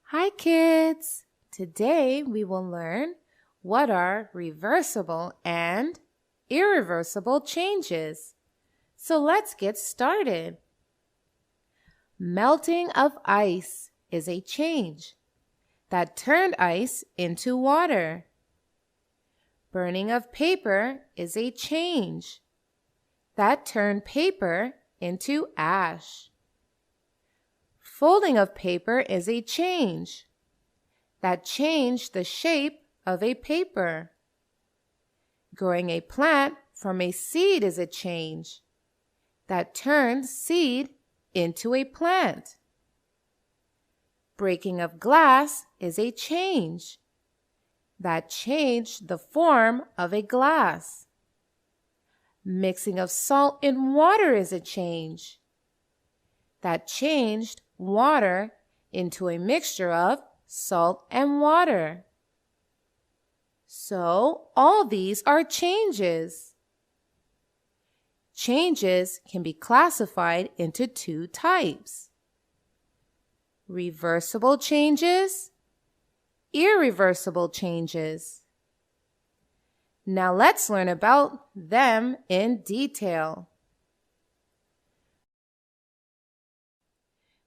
Hi kids! Today we will learn what are reversible and irreversible changes. So let's get started. Melting of ice is a change that turned ice into water. Burning of paper is a change that turned paper into ash. Folding of paper is a change that changed the shape of a paper. Growing a plant from a seed is a change that turned seed into a plant. Breaking of glass is a change that changed the form of a glass. Mixing of salt in water is a change that changed water into a mixture of salt and water. So, all these are changes. Changes can be classified into two types: reversible changes, irreversible changes. Now let's learn about them in detail.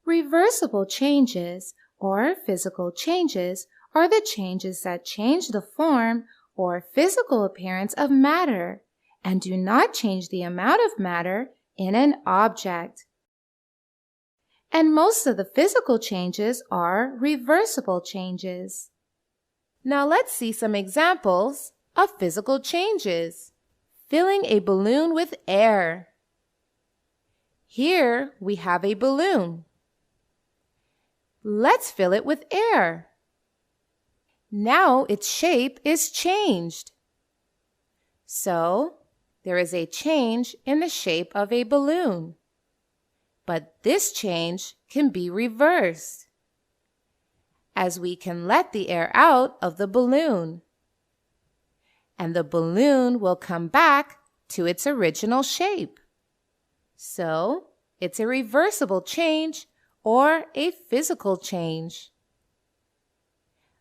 Reversible changes, or physical changes, are the changes that change the form or physical appearance of matter and do not change the amount of matter in an object. And most of the physical changes are reversible changes. Now let's see some examples of physical changes. Filling a balloon with air. Here we have a balloon. Let's fill it with air. Now its shape is changed. So, there is a change in the shape of a balloon. But this change can be reversed, as we can let the air out of the balloon, and the balloon will come back to its original shape. So, it's a reversible change or a physical change.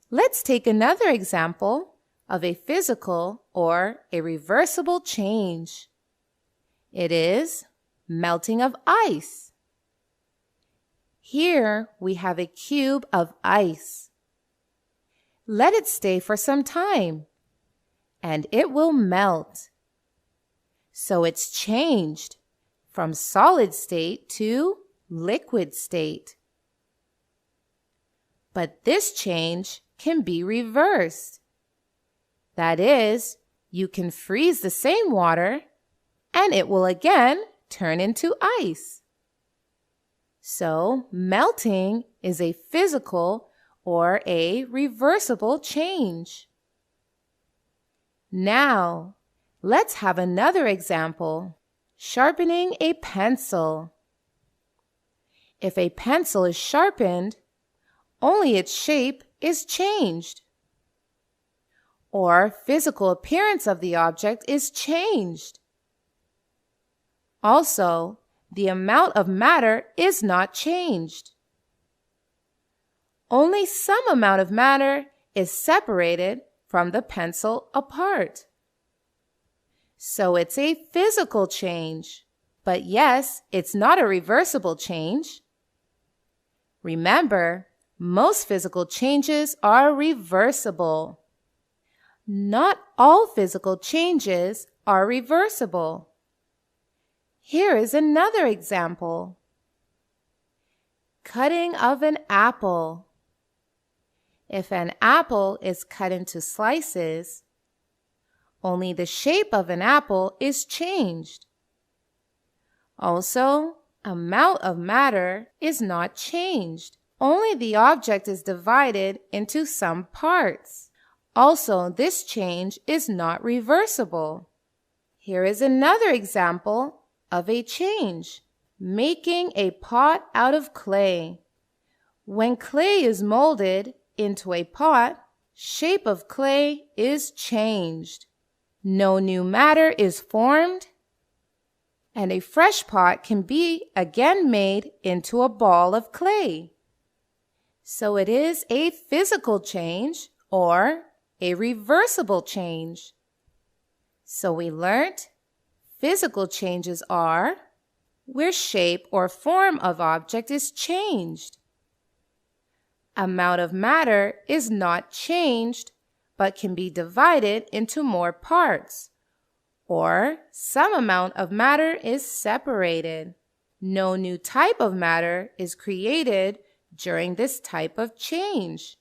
Let's take another example of a physical or a reversible change. It is melting of ice. Here we have a cube of ice. Let it stay for some time, and it will melt. So it's changed from solid state to liquid state. But this change can be reversed. That is, you can freeze the same water and it will again turn into ice. So, melting is a physical or a reversible change. Now, let's have another example. Sharpening a pencil. If a pencil is sharpened, only its shape is changed, or physical appearance of the object is changed. Also, the amount of matter is not changed. Only some amount of matter is separated from the pencil apart. So it's a physical change. But yes, it's not a reversible change. Remember, most physical changes are reversible. Not all physical changes are reversible. Here is another example. Cutting of an apple. If an apple is cut into slices, only the shape of an apple is changed. Also, amount of matter is not changed. Only the object is divided into some parts. Also, this change is not reversible. Here is another example of a change. Making a pot out of clay. When clay is molded into a pot, shape of clay is changed. No new matter is formed, and a fresh pot can be again made into a ball of clay. So it is a physical change or a reversible change. So we learned physical changes are where shape or form of object is changed. Amount of matter is not changed, but can be divided into more parts, or some amount of matter is separated. No new type of matter is created during this type of change.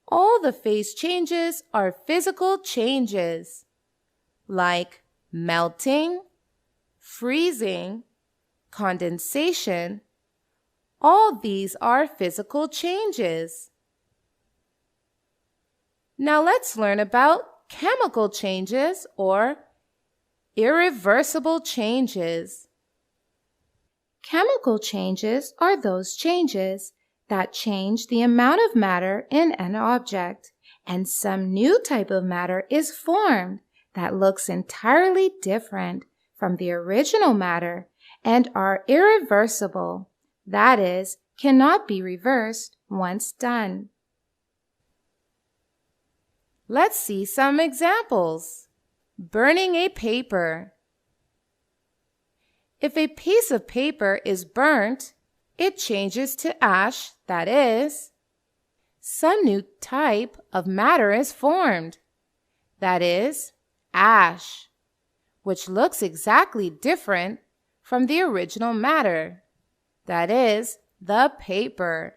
All the phase changes are physical changes, like melting, freezing, condensation. All these are physical changes. Now let's learn about chemical changes or irreversible changes. Chemical changes are those changes that change the amount of matter in an object, and some new type of matter is formed that looks entirely different from the original matter and are irreversible. That is, cannot be reversed once done. Let's see some examples. Burning a paper. If a piece of paper is burnt, it changes to ash, that is, some new type of matter is formed, that is, ash, which looks exactly different from the original matter, that is, the paper.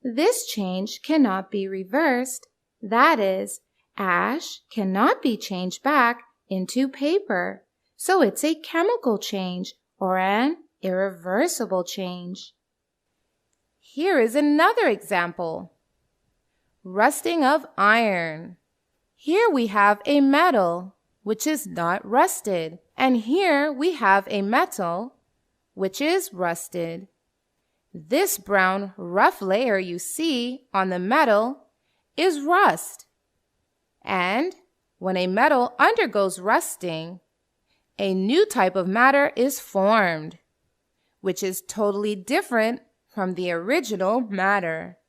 This change cannot be reversed, that is, ash cannot be changed back into paper, so it's a chemical change or an irreversible change. Here is another example. Rusting of iron. Here we have a metal which is not rusted, and here we have a metal which is rusted. This brown rough layer you see on the metal is rust. And when a metal undergoes rusting, a new type of matter is formed, which is totally different from the original matter.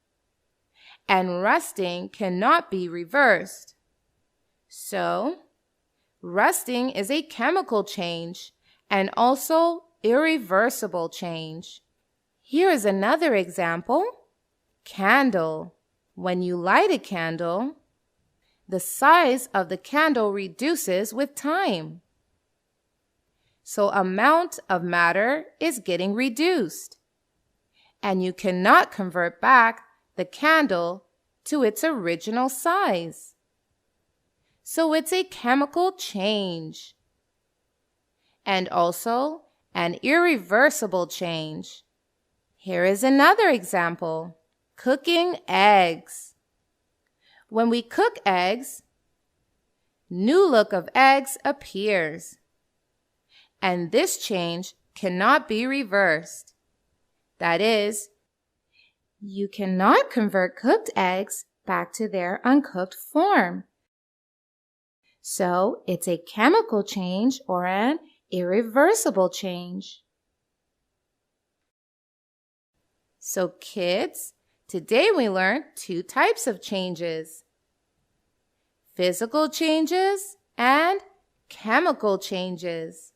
And rusting cannot be reversed. So, rusting is a chemical change and also irreversible change. Here is another example. Candle. When you light a candle, the size of the candle reduces with time. So amount of matter is getting reduced, and you cannot convert back the candle to its original size. So it's a chemical change and also an irreversible change. Here is another example. Cooking eggs. When we cook eggs, new look of eggs appears. And this change cannot be reversed. That is, you cannot convert cooked eggs back to their uncooked form. So it's a chemical change or an irreversible change. So kids, today we learned two types of changes: physical changes and chemical changes.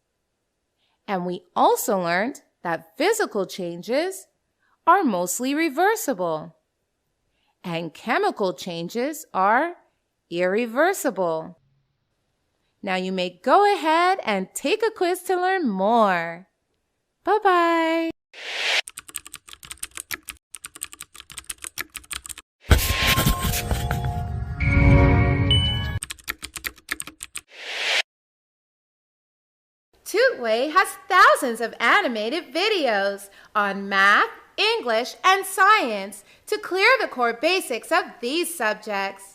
And we also learned that physical changes are mostly reversible, and chemical changes are irreversible. Now you may go ahead and take a quiz to learn more. Bye-bye. Tootway has thousands of animated videos on math, English, and science to clear the core basics of these subjects.